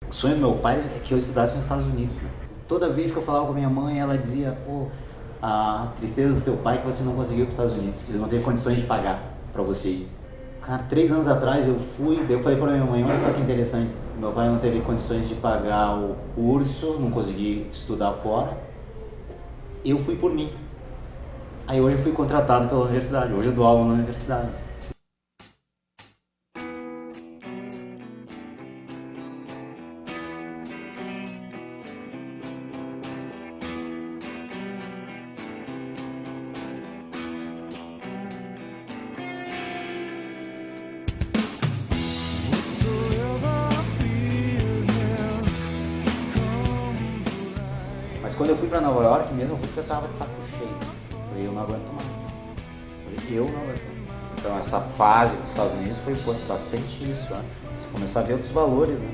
O sonho do meu pai é que eu estudasse nos Estados Unidos, né? Toda vez que eu falava com a minha mãe, ela dizia, pô, a tristeza do teu pai é que você não conseguiu ir para os Estados Unidos, ele não teve condições de pagar para você ir. Cara, 3 anos atrás eu fui, daí eu falei pra minha mãe, olha só que interessante, meu pai não teve condições de pagar o curso, não consegui estudar fora, eu fui por mim. Aí hoje eu fui contratado pela universidade, hoje eu dou aula na universidade. Mas quando eu fui pra Nova York mesmo, eu fui porque eu tava de saco cheio. Falei, eu não aguento mais. Falei, eu não aguento mais. Então essa fase dos Estados Unidos foi bastante isso, acho. Você começar a ver outros valores, né?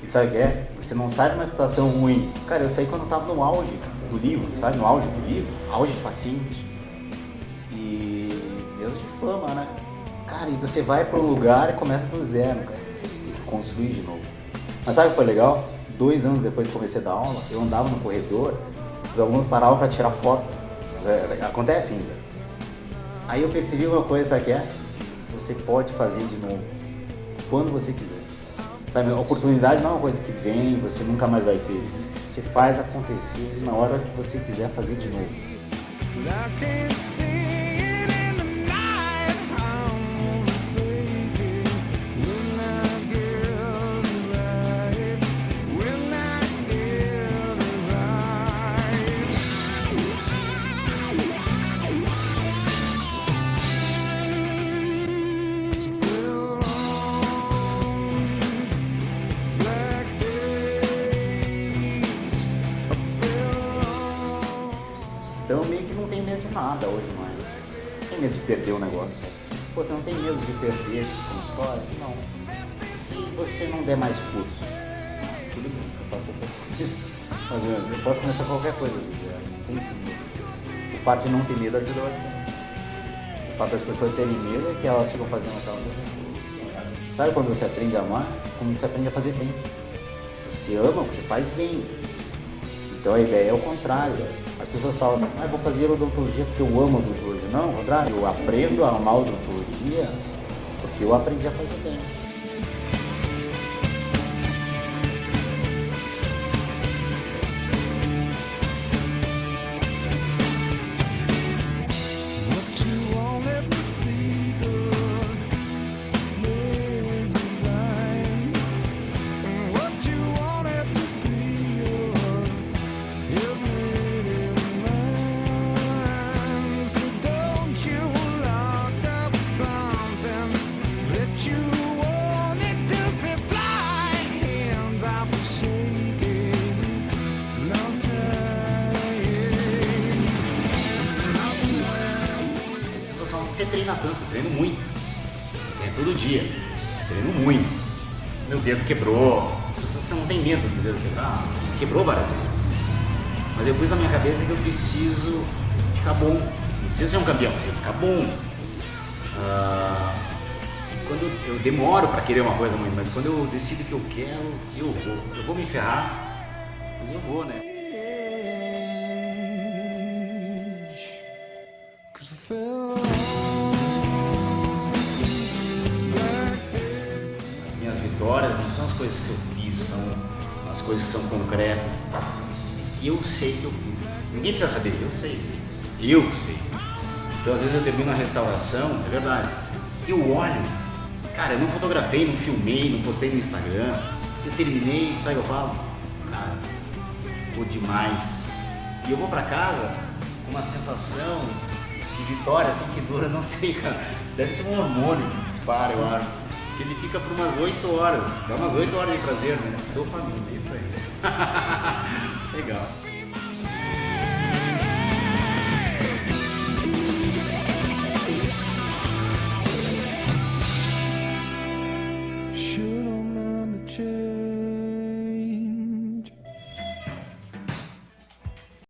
E sabe o que é? Você não sai de uma situação ruim. Cara, eu saí quando eu tava no auge do livro, sabe? No auge do livro, auge de paciente. E mesmo de fama, né? Cara, e você vai para um lugar e começa do zero, cara. Você tem que construir de novo. Mas sabe o que foi legal? 2 anos depois que comecei a dar aula, eu andava no corredor, os alunos paravam para tirar fotos. Acontece ainda. Aí eu percebi uma coisa, sabe o que é? Você pode fazer de novo, quando você quiser. Sabe, a oportunidade não é uma coisa que vem, você nunca mais vai ter. Você faz acontecer na hora que você quiser fazer de novo. Então eu meio que não tenho medo de nada hoje mais. Não tenho medo de perder o negócio. Pô, você não tem medo de perder esse consultório? Não. Se você não der mais curso, tudo bem, eu faço qualquer coisa. Mas eu posso começar qualquer coisa do zero. Não tem esse medo. O fato de não ter medo ajuda bastante. O fato das pessoas terem medo é que elas ficam fazendo aquela coisa. Sabe quando você aprende a amar? Quando você aprende a fazer bem. Você ama o que você faz bem. Então a ideia é o contrário. As pessoas falam assim, eu vou fazer odontologia porque eu amo odontologia. Não, ao contrário, eu aprendo a amar odontologia porque eu aprendi a fazer bem. Você treina tanto, eu treino muito, treino todo dia, treino muito. Meu dedo quebrou, as pessoas você não tem medo do dedo quebrar, quebrou várias vezes. Mas eu pus na minha cabeça que eu preciso ficar bom, não preciso ser um campeão, preciso ficar bom. Quando eu demoro para querer uma coisa muito, mas quando eu decido que eu quero, eu vou me ferrar, mas eu vou, né? As minhas vitórias não são as coisas que eu fiz, são as coisas que são concretas. E eu sei que eu fiz. Ninguém precisa saber, eu sei. Eu sei. Então às vezes eu termino a restauração, é verdade. Eu olho, cara, eu não fotografei, não filmei, não postei no Instagram. Eu terminei, sabe o que eu falo? Cara, ficou demais. E eu vou pra casa com uma sensação de vitória, assim, que dura, não sei, cara. Deve ser um hormônio que dispara, eu acho. Que ele fica por umas 8 horas. Dá umas 8 horas de prazer, né? Dopamina, é isso aí. Legal.